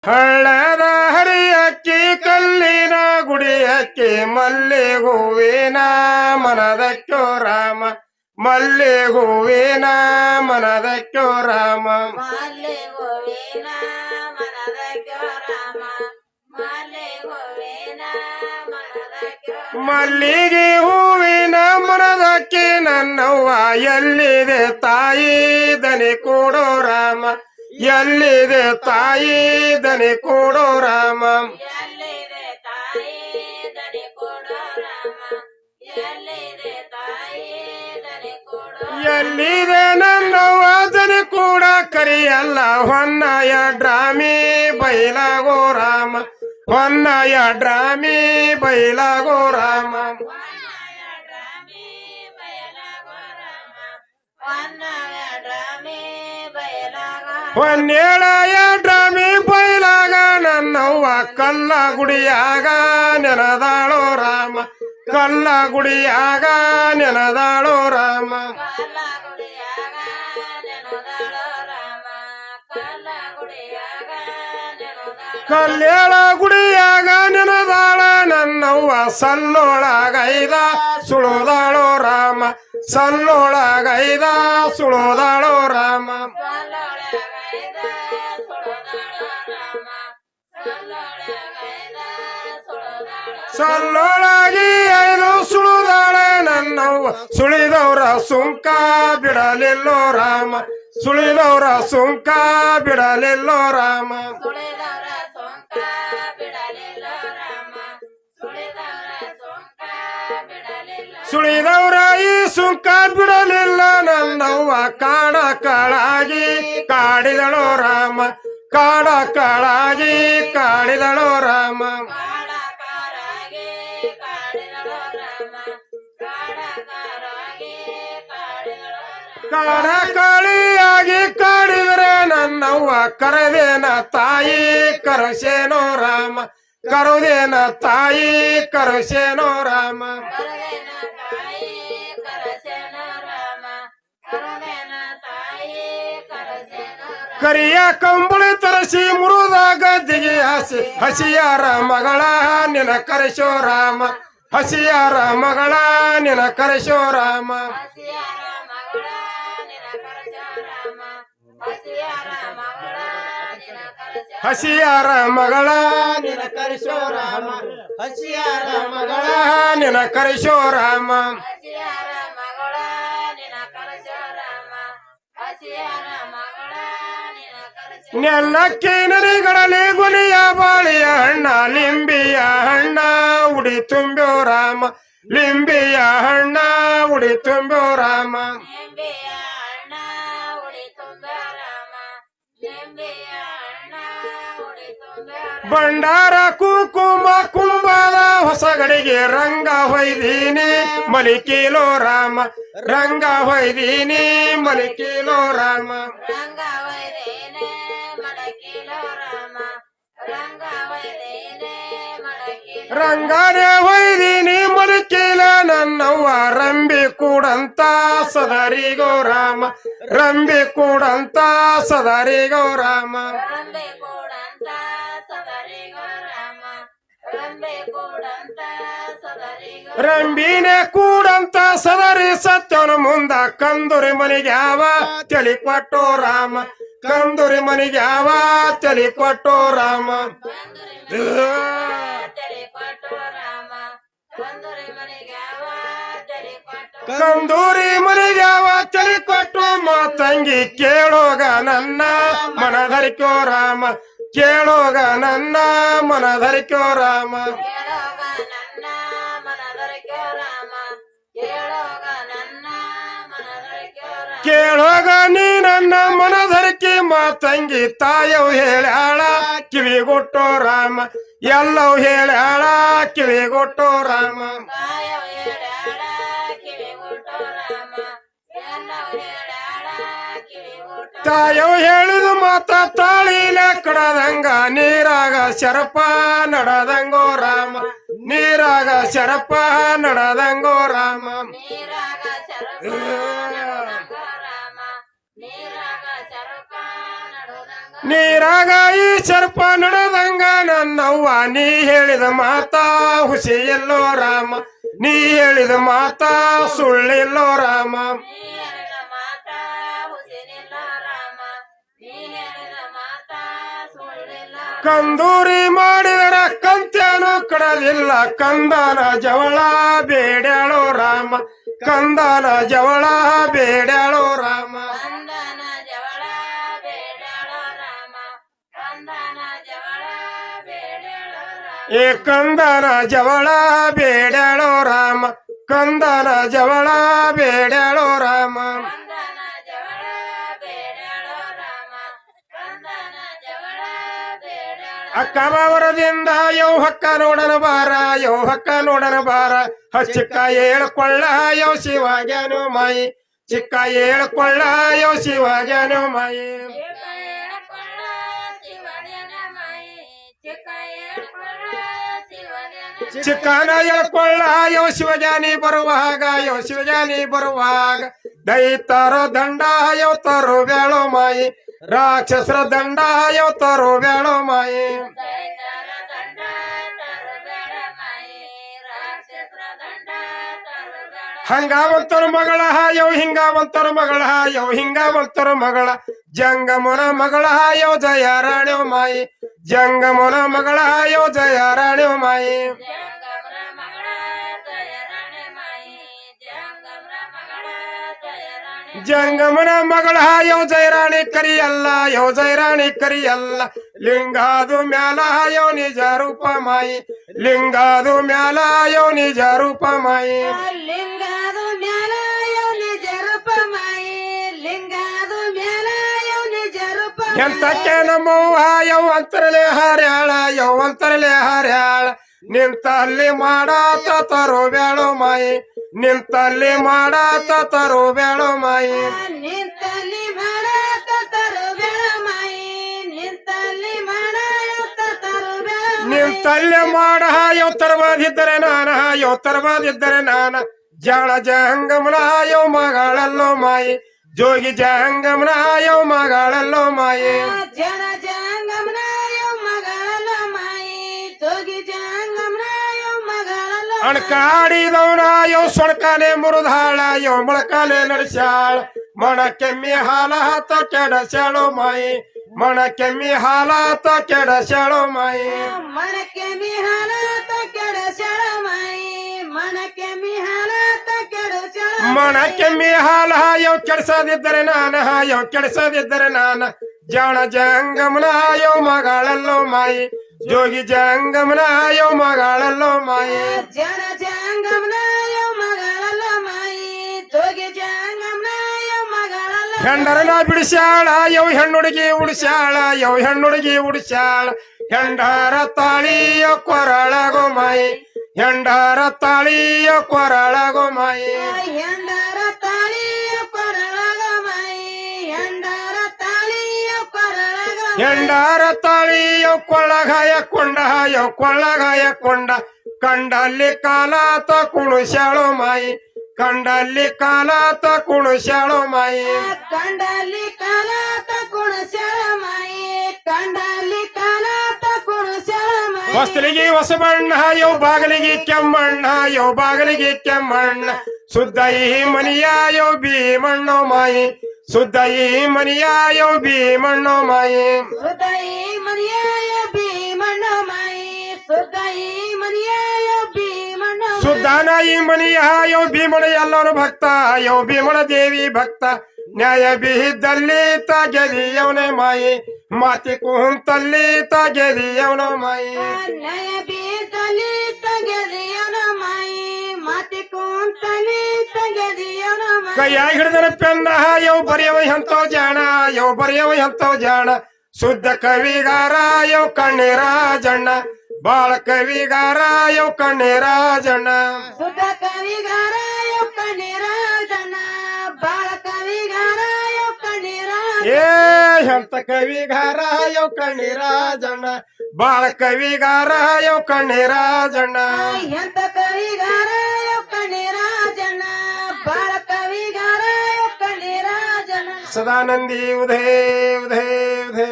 ಹಳ್ಳದ ಹರಿಯಕ್ಕಿ ಕಲ್ಲಿನ ಗುಡಿಯಕ್ಕಿ ಮಲ್ಲೆ ಹೂವಿನ ಮನದಕ್ಕೋ ರಾಮ ಮಲ್ಲೆ ಹೂವಿನ ಮನದಕ್ಕೋ ರಾಮ ಮಲ್ಲೆ ಹೂವಿನ ಮನದಕ್ಕೋ ರಾಮ ಮಲ್ಲೆ ಹೂವಿನ ಮನದಕ್ಕೋ ಮಲ್ಲಿಗೆ ಹೂವಿನ ಮನದಕ್ಕೆ ನನ್ನವ್ವ ಎಲ್ಲಿದೆ ತಾಯಿ ದನಿ ಕೊಡೋ ರಾಮ ಎಲ್ಲಿದೆ ತಾಯಿ ದನಿ ಕೊಡೋ ರಾಮ ಎಲ್ಲಿದೆ ತಾಯಿ ದನಿ ಕೊಡೋ ರಾಮ ಎಲ್ಲಿದೆ ತಾಯಿ ದನಿ ಕೊಡೋ ಎಲ್ಲಿದೆ ನನ್ನವ್ವ ದನಿ ಕೂಡ ಕರಿಯಲ್ಲ ಹೊನ್ನಯ ಡ್ರಾಮಿ ಬೈಲಾಗೋ ರಾಮ ಹೊನ್ನಯ ಡ್ರಾಮಿ ಬೈಲಾಗೋ ರಾಮ ವನ್ನಯ ಡ್ರಾಮಿ ಬಯಲಾಗೋ ರಾಮ ವನ್ನಯ ಡ್ರಾಮಿ ಬಯಲಾಗೋ ಹೊನ್ನೇಳಯ ಡ್ರಾಮಿ ಬೈಲಾಗ ನನ್ನವ್ವ ಕಲ್ಲ ಗುಡಿಯಾಗ ನೆನದಾಳೋ ರಾಮ ಕಲ್ಲ ಗುಡಿಯಾಗ ನೆನದಾಳೋ ರಾಮ ಕಲ್ಲ ಗುಡಿಯಾಗ ನೆನದಾಳೋ ರಾಮ ಕಲ್ಲ ಗುಡಿಯಾಗ ನೆನದಾಳೋ ಕಲ್ಲೇಳ ಗುಡಿಯಾಗ ನೆನದಾಳ ನನ್ನವ್ವ ಸಲ್ಲೊಳಗೈದ ಸುಳುದಾಳೋ ರಾಮ ಸಲ್ಲೊಳಗೈದ ಸುಳುದಾಳೋ ರಾಮ ಸಲ್ಲೊಳಗೈದ ಸುಳದಾಳೋ ರಾಮ ಸಲ್ಲೊಳಗೈದ ಸುಳದಾಳೋ ಸಲ್ಲೊಳಗಿ ಐದು ಸುಳುದಾಳ ನನ್ನವ್ವ ಸುಳಿದವ್ರ ಸುಂಕ ಬಿಡಲಿಲ್ಲೋ ರಾಮ ಸುಳಿದವ್ರ ಸುಂಕ ಬಿಡಲಿಲ್ಲೋ ರಾಮ ಸುಳಿದವರ ಸೊಂಕ ಬಿಡಲಿಲ್ಲ ರಾಮ ಸುಳಿದವರ ಸೊಂಕ ಬಿಡಲಿಲ್ಲ ಸುಳಿದವ್ರ ಈ ಸುಂಕ ಬಿಡಲಿಲ್ಲ ನನ್ನವ್ವ ಕಾಡ ಕಾಳಾಗಿ ಕಾಡಿದಳೋ ರಾಮ ಕಾಡ ಕಾಳಾಗಿ ಕಾಡಿದಳೋ ರಾಮ ಕಾಡಕಾರಾಗಿ ಕಾಡಿದಳೋ ರಾಮ ಕಾಡಕಾರಾಗಿ ಕಾಡಿದಳೋ ರಾಮ ಕಾಡ ಕಾಳಿಯಾಗಿ ಕಾಡಿದರೆ ನನ್ನವ್ವ ಕರದೇನ ತಾಯಿ ಕರಸೇನೋ ರಾಮ ಕರುದೇನ ತಾಯಿ ಕರಸೇನೋ ರಾಮ ಕರುಣೆನ ತಾಯಿ ಕರಸೇನ ರಾಮ ಕರುಣೆನ ತಾಯಿ ಕರಸೇನ ರಾಮ ಕರಿಯ ಕಂಬಳಿ ತರಸಿ ಮುರುದಾಗ ದಿಗಿ ಹಸಿಯಾರ ಮಗಳ ನಿನ ಕರೆಸೋ ರಾಮ ಹಸಿಯಾರ ಮಗಳ ನಿನ ಕರೆಸೋ ರಾಮ ಹಸಿಯಾರ ಮಗಳ ನಿನ ಕರಸೋ ರಾಮ ಹಸಿಯಾರ ಮಗಳ ನಿನ ಕರಸೋ ಹಸಿಯಾರ ಮಗಳ ನಿನ ಕರೆಸೋ ರಾಮ ಹಸಿಯಾರ ಮಗಳ ನಿನ ಕರೆಸೋ ರಾಮ ಹಸಿಯಾರ ಮಗಳ ನಿನ ಕರಸೋ ರಾಮ ಹಸಿಯಾರ ಮಗಳ ನಿನ ಕರಸೋ ನೆಲ್ಲಕ್ಕಿ ನದಿಗಳಲ್ಲಿ ಗುಲಿಯ ಬಾಳಿಯ ಹಣ್ಣ ಲಿಂಬಿಯ ಹಣ್ಣ ಉಡಿ ತುಂಬ್ಯೋ ರಾಮ ಲಿಂಬಿಯ ಹಣ್ಣ ಉಡಿ ತುಂಬ್ಯೋ ರಾಮ ನಿಂಬೆಯ ಅಣ್ಣ ಉಡಿ ತುಂಬ ರಾಮ ನಿಂಬೆಯ ಅಣ್ಣ ಉಡಿ ತುಂಬ ಭಂಡಾರ ಕುಂಕುಮ ಕುಂಭದ ಹೊಸಗಡಿಗೆ ರಂಗ ಹೊಯ್ದೀನಿ ಮಲಿಕೀಲೋ ರಾಮ ರಂಗ ಹೊಯ್ದೀನಿ ಮಲಿಕೀಲೋ ರಾಮ ರಂಗ ವೈದೇನೆ ಮಡಕಿಲೋ ರಾಮ ರಂಗ ವೈದೇನೆ ಮಡಕಿಲೋ ರಂಗಾನೆ ಹೊಯ್ದೀನಿ ಮಲಿಕೀಲ ನನ್ನವ್ವ ರಂಬಿ ಕೂಡಂತ ಸದರಿಗೋ ರಾಮ ರಂಬಿ ಕೂಡಂತ ಸದರಿಗೋ ರಾಮ ರಂಬೆ ಕೂಡಂತ ಸದರಿಗೋ ರಾಮ ರಂಬೆ ಕೂಡಂತ ಸದರಿಗೋ ರಂಬಿನೇ ಕೂಡಂತ ಸದರಿ ಸತ್ಯನ ಮುಂದ ಕಂದುರಿ ಮನಿಗ್ಯಾವ ತಲಿ ಕೊಟ್ಟೋ ರಾಮ ಕಂದುರಿ ಮನಿಗ್ಯಾವ ತಲಿ ಕೊಟ್ಟೋ ರಾಮ ತಲೆ ಕೊಟ್ಟು ರಾಮ ಕಂದುರಿ ಮನೆಗೆ ಅವ ತಲೆ ಕೊಟ್ಟು ಕಂದೂರಿ ಮನಿಗ್ಯಾವ ತಲಿ ಕೊಟ್ಟು ಮಾತಂಗಿ ಕೇಳೋಗ ನನ್ನ ಮನಧರಿಕೋ ರಾಮ ಕೇಳೋಗ ನನ್ನ ಮನಧರಿಕೋ ರಾಮ ಕೇಳೋಗ ನನ್ನ ಮನದೊರಕ್ಯೋ ರಾಮ ಕೇಳೋಗ ನನ್ನ ಮನದೊರಕ್ಯೋ ರಾಮ ಕೇಳೋಗ ನೀ ನನ್ನ ಮನಧರಿಕೆ ಮಾತಂಗಿ ತಾಯವ್ ಹೇಳ್ಯಾಳ ಕಿವಿಗೊಟ್ಟೋ ರಾಮ ಎಲ್ಲವ್ ಹೇಳ್ಯಾಳ ಕಿವಿಗೊಟ್ಟೋ ರಾಮ ಕಾಯವ ಹೇಳ್ಯಾಳ ಕಿವಿ ಊಟೋ ರಾಮ ಎಲ್ಲವ ಹೇಳ್ಯಾಳ ಕಿವಿ ಊಟೋ ತಾಯವ್ ಹೇಳಿದ ಮಾತ ತಾಳಿಲ ಕಡದಂಗ ನೀರಾಗ ಶರಪ ನಡದಂಗೋ ರಾಮ ನೀರಾಗ ಶರಪ ನಡದಂಗೋ ರಾಮ ನೀರಾಗ ಚರಪ ನಡುದಂಗ ರಾಮ ನೀರಾಗ ಚರಪ ನಡುದಂಗ ನೀರಾಗ ಈ ಸರ್ಪ ನಡ ಯವ್ವ ನೀ ಹೇಳಿದ ಮಾತಾ ಹುಸಿ ಎಲ್ಲೋ ರಾಮ ನೀ ಹೇಳಿದ ಮಾತಾ ಸುಳ್ಳಿಲ್ಲೋ ರಾಮ ನೀ ಹೇಳಿದ ಮಾತಾ ಹುಸಿನಿಲ್ಲ ರಾಮ ನೀ ಹೇಳಿದ ಮಾತಾ ಸುಳ್ಳಿಲ್ಲ ಕಂದೂರಿ ಮಾಡಿದರ ಕಂತ್ಯನು ಕಡಲಿಲ್ಲ ಕಂದನ ಜವಳ ಬೇಡ್ಯಾಳೋ ರಾಮ ಕಂದನ ಜವಳ ಬೇಡ್ಯಾಳೋ ರಾಮ ಕಂದನ ಜವಳ ಬೇಡಾಳೋ ರಾಮ ಕಂದನ ಜವಳ ಬೇಡಾಳೋ ರಾಮ ಏ ಕಂದನ ಜವಳ ಬೇಡ್ಯಾಳೋ ರಾಮ ಕಂದನ ಜವಳ ಬೇಡ್ಯಾಳೋ ರಾಮ ಕಂದನ ಜವಳ ಬೇಡಾಳೋ ರಾಮ ಕಂದನ ಜವಳ ಬೇಡಾಳೋ ಅಕ್ಕ ಬಾವರದಿಂದ ಯವ್ ಹಕ್ಕ ನೋಡನ ಬಾರ ಯವ್ ಹಕ್ಕ ನೋಡನ ಬಾರ ಚಿಕ್ಕ ಏಳ್ಕೊಳ್ಳ ಯವ್ ಶಿವಾಜನು ಮಾಯಿ ಚಿಕ್ಕ ಏಳ್ಕೊಳ್ಳ ಯವ್ ಶಿವಾಜನು ಮಾಯಿ ಚಿಕ್ಕ ಏಳ್ಕೊಳ್ಳ ಶಿವನ ಮಾಯಿ ಚಿಕ್ಕ ಏಳ್ಕೊಳ್ಳ ಶಿವನ ಚಿಕ್ಕನ ಎಳ್ಕೊಳ್ಳ ಯವ್ ಶಿವಜಾನಿ ಬರುವಾಗ ಯವ್ ಶಿವಜಾನಿ ಬರುವಾಗ ದೈತರ ದಂಡ ಯವ್ ತರು ಬೇಳೋ ಮಾಯಿ ರಾಕ್ಷಸರ ದಂಡ ಯವ್ ತರು ಬೇಳೋ ಮಾಯಿ ದೈತರ ದಂಡ ತರುಬೇಡ ಮಾಯಿ ರಾಕ್ಷಸರ ದಂಡ ತರುಬೇಡ ಹಂಗಾವಂತರ ಮಗಳ ಯವ್ ಹಿಂಗಾವಂತರ ಮಗಳ ಯವ್ ಹಿಂಗಾವಂತರ ಮಗಳ ಜಂಗಮನ ಮಗಳ ಯವ್ ಜಯ ರಾಣ್ಯವ ಮಾಯಿ ಜಂಗಮನ ಮಗಳ ಯವ್ ಜಯ ರಾಣ್ಯವ ಮಾಯಿ ಜಂಗಮ್ರ ಮಗಳ ಜಯ ರಾಣೆ ಮಾಯಿ ಜಂಗಮ್ರ ಮಗಳ ಜಯ ರಾಣೆ ಜಂಗಮನ ಮಗಳ ಯವ್ ಜಯರಾಣಿ ಕರಿಯಲ್ಲ ಯವ್ ಜಯರಾಣಿ ಕರಿಯಲ್ಲ ಲಿಂಗಾದು ಮ್ಯಾಲ ಯವ್ ನಿಜ ರೂಪ ಮಾಯಿ ಲಿಂಗಾದು ಮ್ಯಾಲ ಯವ್ ನಿಜ ರೂಪ ಮಾಯಿ ಲಿಂಗಾದು ಮ್ಯಾಲ ಯವ್ ನಿಜ ರೂಪ ಮಾಯಿ ಲಿಂಗಾದು ಮ್ಯಾಲ ಯವ್ ನಿಜ ರೂಪ ಎಂತಕ್ಕೆ ನಮ್ಮವ್ವ ಯವ್ ಅಂತರಲೆ ಹಾರ್ಯಾಳ ಯವ್ ಅಂತರಲೆ ಹಾರ್ಯಾಳ ನಿಂತಲ್ಲಿ ಮಾಡಾತ ತರೋ ಬೇಳೋ ಮಾಯಿ ನಿಂತಲ್ಲಿ ಮಾಡಾತ ತರೋ ಬೇಳೋ ಮಾಯಿ ನಿಂತಲ್ಲಿ ಮಾಡಾತ ತರುಬೇಡ ಮಾಯಿ ನಿಂತಲ್ಲಿ ಮಾಡಾತ ತರುಬೇಡ ನಿಂತಲ್ಲಿ ಮಾಡ ಯವ್ ತರಬಾದಿದ್ದರೆ ನಾನ ಯವ್ ತರಬಾದಿದ್ದರೆ ನಾನ ಜಾಣ ಜಂಗಮನ ಯವ್ ಮಗಳಲ್ಲೋ ಮಾಯಿ ಜೋಗಿ ಜಂಗಮನ ಯವ್ ಮಗಳಲ್ಲೋ ಮಾಯಿ ಜನ ಜಂಗಮ್ನ ಯವ್ ಮಗಳಲ್ಲ ಮಾಯಿ ಜೋಗಿ ಜಂಗಮ್ನ ಯವ್ ಮಗಳಲ್ಲ ಅಣಕಾಡಿದವನ ಯವ್ ಸೊಣಕಾಲೆ ಮುರಿದಾಳ ಯವ್ ಮೊಳಕಾಲೆ ನಡೆಸ್ಯಾಳ ಮಣ ಕೆಮ್ಮಿ ಹಾಲ ಹಾತ ಕೆಡಸ್ಯಾಳೋ ಮಾಯಿ ಮಣ ಕೆಮ್ಮಿ ಹಾಲ ಹಾತ ಕೆಡಸ್ಯಾಳೋ ಮಾಯಿ ಮನಕ್ಕೆ ಮಿಹಾಲ ಕೆಡಸ್ಯಾಳ ಮಾಯಿ ಮನಕ್ಕೆ ಮಿಹಾಲ ಕೆಡಸ್ಯಾಳ ಮಣ ಕೆಮ್ಮಿ ಹಾಲ ಯವ್ ಕೆಡ್ಸದಿದ್ದರೆ ನಾನ ಯವ್ ಕೆಡ್ಸದಿದ್ದರೆ ನಾನ ಜಾಣ ಜಂಗಮನ ಯವ್ ಮಗಳಲ್ಲೋ ಮಾಯಿ ಜೋಗಿ ಜಂಗಮನ ಯವ್ ಮಗಳಲ್ಲೋ ಮಾಯಿ ಜನ ಜಂಗಮ್ನ ಯವ್ ಮಗಳಲ್ಲ ಮಾಯಿ ಜೋಗಿ ಜಂಗಮ್ನ ಯವ್ ಮಗಳಲ್ಲ ಹೆಂಡರನ ಬಿಡಿಸ್ಯಾಳ ಯವ್ ಹೆಣ್ಣುಡುಗಿ ಉಡಿಸ್ಯಾಳ ಯವ್ ಹೆಣ್ಣುಡುಗಿ ಉಡಿಸ್ಯಾಳ ಹೆಂಡರ ತಾಳಿಯ ಕೊರಳಗೋ ಮಾಯಿ ಹೆಂಡರ ತಾಳಿಯ ಕೊರಳಗೋ ಮಾಯಿ ಎಂಡರ ತಾಳಿಯ ಕೊರಳಗ ಮಾಯಿ ಎಂಡರ ತಾಳಿಯ ಕೊರಳಗ ಹೆಂಡರ ತಾಳಿಯ ಕೊಳ್ಳಗಾಯ ಕೊಂಡ ಯವ್ ಕೊಳ್ಳಗಾಯ ಕೊಂಡ ಕಂಡಲ್ಲಿ ಕಾಲಾತ ಕುಣಿಸ್ಯಾಳೋ ಮಾಯಿ ಕಂಡಲ್ಲಿ ಕಾಲಾತ ಕುಣಿಸ್ಯಾಳೋ ಮಾಯಿ ಕಂಡಲ್ಲಿ ಕಾಲಾತ ಕುಣಸ್ಯಾಳ ಮಾಯಿ ಕಂಡಲ್ಲಿ ಕಾಲಾತ ಕುಣಸ್ಯಾಳ ಮಾಯಿ ಹೊಸ್ತಲಿಗೆ ಹೊಸ ಬಣ್ಣ ಯವ್ ಬಾಗಿಲಿಗೆ ಕೆಮ್ಮಣ್ಣ ಯವ್ ಬಾಗಿಲಿಗೆ ಕೆಮ್ಮಣ್ಣ ಸುದ್ದ ಈ ಮನಿಯ ಯವ್ ಭೀಮಣ್ಣೋ ಮಾಯಿ ಸುದ್ದ ಈ ಮನಿಯ ಯವ್ ಭೀಮಣ್ಣೋ ಮಾಯಿ ಸುದೈ ಮನಿಯಾಯ ಭೀಮಣ್ಣ ಮಾಯಿ ಸುದೈ ಮನಿಯಾಯ ಭೀಮಣ್ಣ ಸುದ್ದಾನ ಈ ಮನಿಯ ಯವ್ ಭೀಮಣ ಎಲ್ಲರೂ ಭಕ್ತ ಯವ್ ಭೀಮಣ ದೇವಿ ಭಕ್ತ ನ್ಯಾಯ ಬಿದ್ದಲ್ಲಿ ಗೆದಿಯವನೇ ಮಾಯಿ ಮಾತಿ ಕುಂತಲ್ಲಿ ಗೆದಿಯವನ ಮಾಯಿ ನಯ ಬೀಸಲಿ ತಗೆದಿಯವನ ಮಾಯಿ ಮಾತಿ ಕುಂತಲಿ ತಗೆದಿಯವನ ಮಾಯಿ ಕೈಯಾಗ ಹಿಡಿದರ ಪೆನ್ನ ಯವ್ ಬರೆಯವ ಎಂತೋ ಜಾಣ ಯವ್ ಬರೆಯವ ಎಂತೋ ಜಾಣ ಶುದ್ಧ ಕವಿಗಾರ ಯವ್ ಕಣ್ಣೀರಾಜಣ್ಣ ಬಾಳ ಕವಿಗಾರ ಯವ್ ಕಣ್ಣೀರಾಜಣ್ಣ ಸುತ ಕವಿಗಾರ ಯವ್ ಕಣ್ಣೀರಾಜಣ್ಣ ಬಾಳ ಕವಿಗಾರ ಯವ್ ಕಣ್ಣೀರಾಜ ಏ ಎಂತ ಕವಿಗಾರ ಯವ್ ಕಣ್ಣೀರಾಜಣ್ಣ ಬಾಳ ಕವಿಗಾರ ಯವ್ ಕಣ್ಣೀರಾಜಣ್ಣ ಎಂತ ಕವಿಗಾರ ಯವ್ ಕಣ್ಣೀರಾಜಣ್ಣ ಬಾಳ ಕವಿಗಾರ ಯವ್ ಕಣ್ಣೀರಾಜಣ್ಣ ಸದಾನಂದಿ ಉಧೇ ಉಧೇ ಉಧೇ